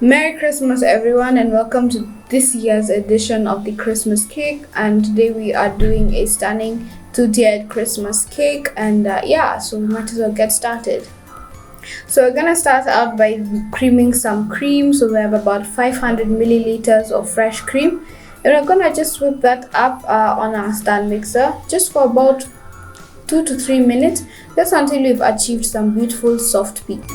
Merry Christmas, everyone, and welcome to this year's edition of the Christmas cake. And today we are doing a stunning two-tiered Christmas cake. And so we might as well get started. So we're gonna start out by creaming some cream. So we have about 500 milliliters of fresh cream, and we're gonna just whip that up on our stand mixer just for about 2 to 3 minutes, just until we've achieved some beautiful soft peaks.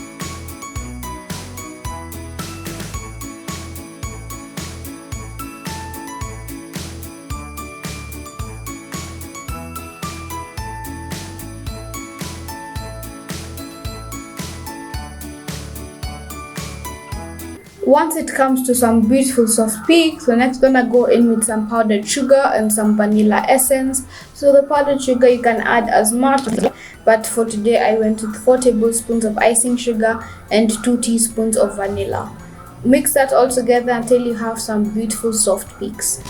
Once it comes to some beautiful soft peaks, we're next gonna go in with some powdered sugar and some vanilla essence. So the powdered sugar you can add as much, but for today I went with 4 tablespoons of icing sugar and 2 teaspoons of vanilla. Mix that all together until you have some beautiful soft peaks.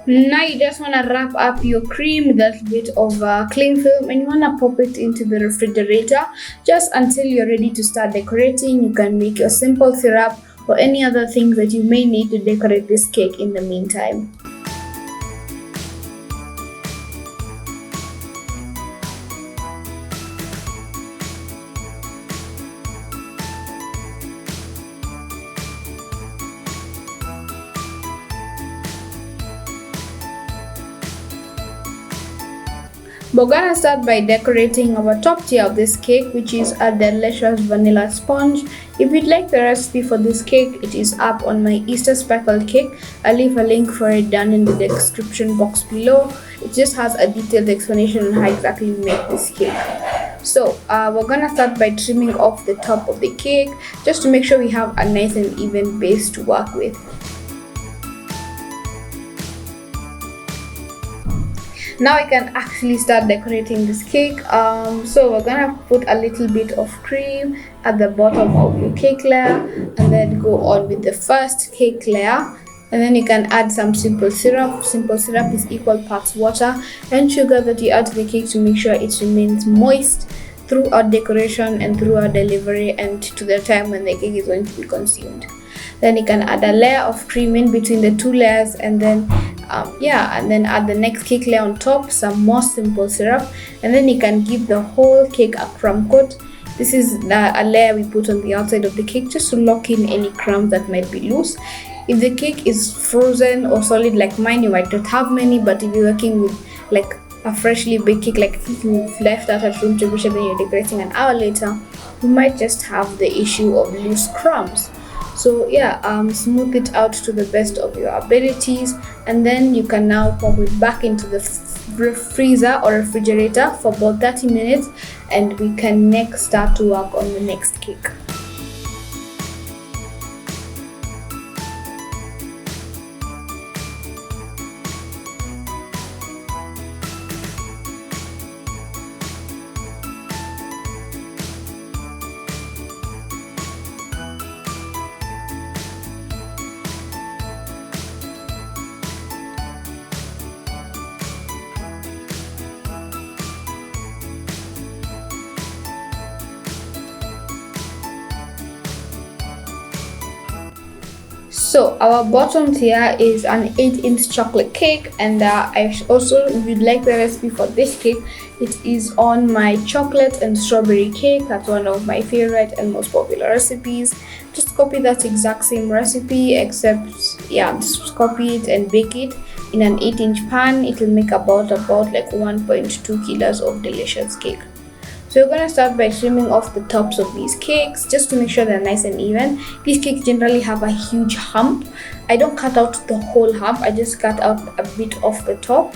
Now you just want to wrap up your cream with a bit of cling film, and you want to pop it into the refrigerator just until you're ready to start decorating. You can make your simple syrup or any other things that you may need to decorate this cake in the meantime. We're gonna start by decorating our top tier of this cake, which is a delicious vanilla sponge. If you'd like the recipe for this cake, it is up on my Easter speckled cake. I'll leave a link for it down in the description box below. It just has a detailed explanation on how exactly we make this cake. So we're gonna start by trimming off the top of the cake just to make sure we have a nice and even base to work with. Now I can actually start decorating this cake. So we're gonna put a little bit of cream at the bottom of your cake layer, and then go on with the first cake layer, and then you can add some simple syrup. Simple syrup is equal parts water and sugar that you add to the cake to make sure it remains moist throughout decoration and throughout delivery and to the time when the cake is going to be consumed. Then you can add a layer of cream in between the two layers, and then and then add the next cake layer on top, some more simple syrup, and then you can give the whole cake a crumb coat. This is a layer we put on the outside of the cake just to lock in any crumbs that might be loose. If the cake is frozen or solid like mine, you might not have many, but if you're working with like a freshly baked cake, like if you've left out at room temperature then you're decorating an hour later, you might just have the issue of loose crumbs. So smooth it out to the best of your abilities, and then you can now pop it back into the freezer or refrigerator for about 30 minutes, and we can next start to work on the next cake. So our bottom tier is an 8-inch chocolate cake, and if you'd like the recipe for this cake, it is on my chocolate and strawberry cake. That's one of my favorite and most popular recipes. Just copy that exact same recipe, except just copy it and bake it in an 8-inch pan. It will make about like 1.2 kilos of delicious cake. So we're gonna start by trimming off the tops of these cakes just to make sure they're nice and even. These cakes generally have a huge hump. I don't cut out the whole hump, I just cut out a bit of the top,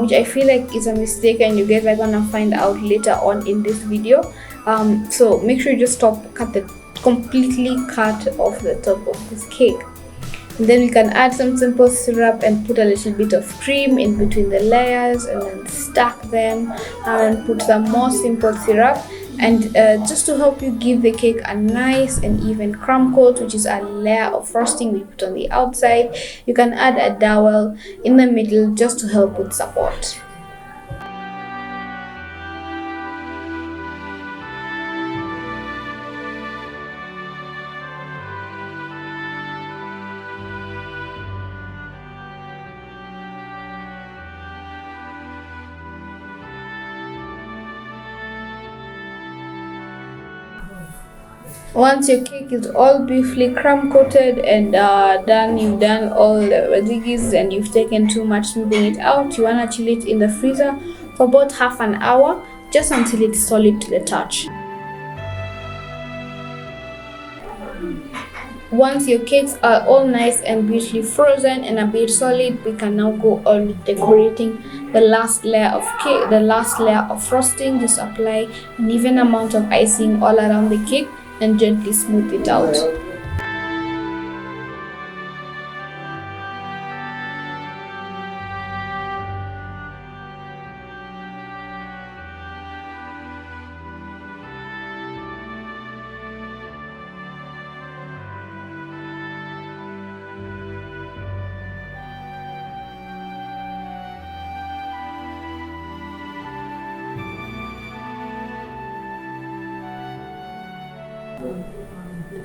which I feel like is a mistake, and you guys are gonna find out later on in this video. So make sure you just completely cut off the top of this cake. And then we can add some simple syrup and put a little bit of cream in between the layers, and then stack them and put some more simple syrup. And just to help you give the cake a nice and even crumb coat, which is a layer of frosting we put on the outside, you can add a dowel in the middle just to help with support. Once your cake is all beautifully crumb coated and you've done all the jiggies and you've taken too much smoothing it out, you wanna chill it in the freezer for about half an hour, just until it's solid to the touch. Once your cakes are all nice and beautifully frozen and a bit solid, we can now go on with decorating the last layer of cake, the last layer of frosting. Just apply an even amount of icing all around the cake and gently smooth it out.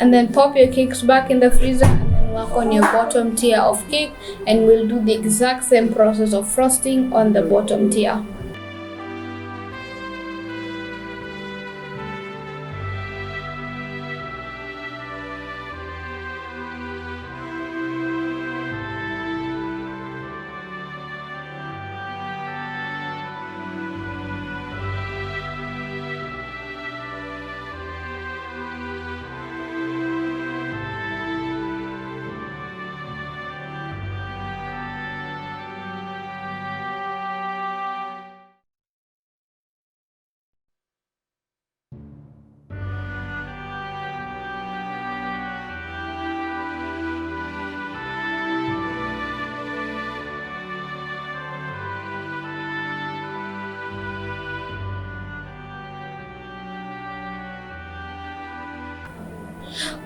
And then pop your cakes back in the freezer and then work on your bottom tier of cake, and we'll do the exact same process of frosting on the bottom tier.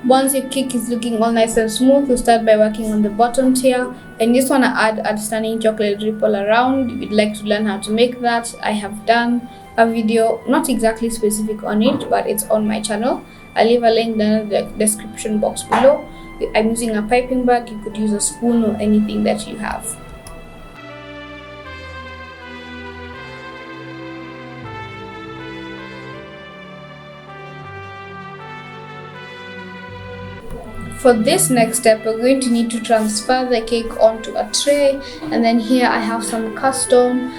Once your cake is looking all nice and smooth, you start by working on the bottom tier, and you just want to add a stunning chocolate ripple around. If you'd like to learn how to make that, I have done a video not exactly specific on it, but it's on my channel. I'll leave a link down in the description box below. I'm using a piping bag. You could use a spoon or anything that you have. For this next step, we're going to need to transfer the cake onto a tray, and then here I have some custom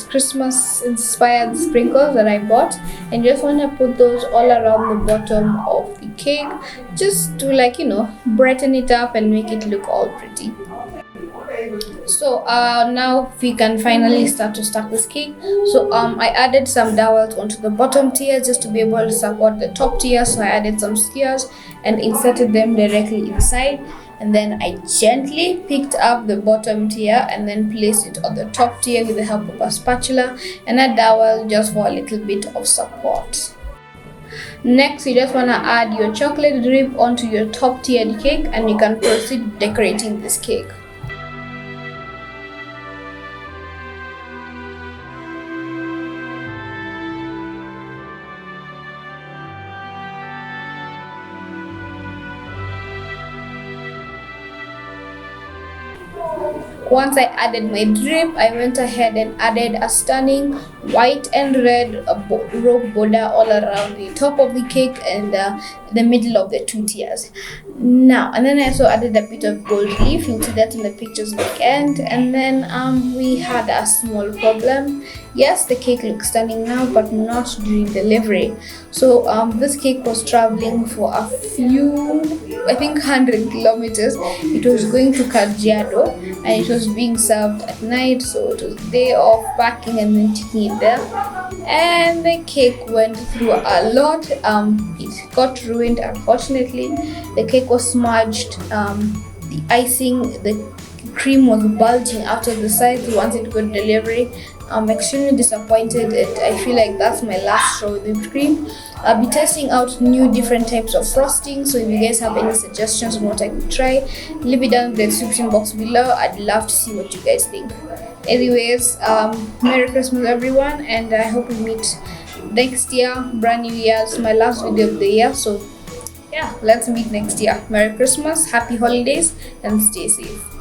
Christmas inspired sprinkles that I bought, and just want to put those all around the bottom of the cake just to brighten it up and make it look all pretty. So now we can finally start to stack this cake. So I added some dowels onto the bottom tier just to be able to support the top tier. So I added some skewers and inserted them directly inside, and then I gently picked up the bottom tier and then placed it on the top tier with the help of a spatula and a dowel just for a little bit of support. Next, you just want to add your chocolate drip onto your top tiered cake, and you can proceed decorating this cake. Once I added my drip, I went ahead and added a stunning white and red rope border all around the top of the cake and the middle of the two tiers. Now, and then I also added a bit of gold leaf. You'll see that in the pictures back end. And then we had a small problem. Yes, the cake looks stunning now, but not during delivery. So this cake was traveling for a few, I think 100 kilometers. It was going to Kajiado, and it was being served at night. So it was day off, packing and then taking it there. And the cake went through a lot. It got ruined, unfortunately. The cake was smudged. The icing, the cream was bulging out of the sides once it got delivery. I'm extremely disappointed, and I feel like that's my last straw with whipped cream. I'll be testing out new different types of frosting, so if you guys have any suggestions on what I could try, leave it down in the description box below. I'd love to see what you guys think. Anyways, Merry Christmas everyone, and I hope we meet next year. Brand new year. It's my last video of the year, so yeah, let's meet next year. Merry Christmas, happy holidays, and stay safe.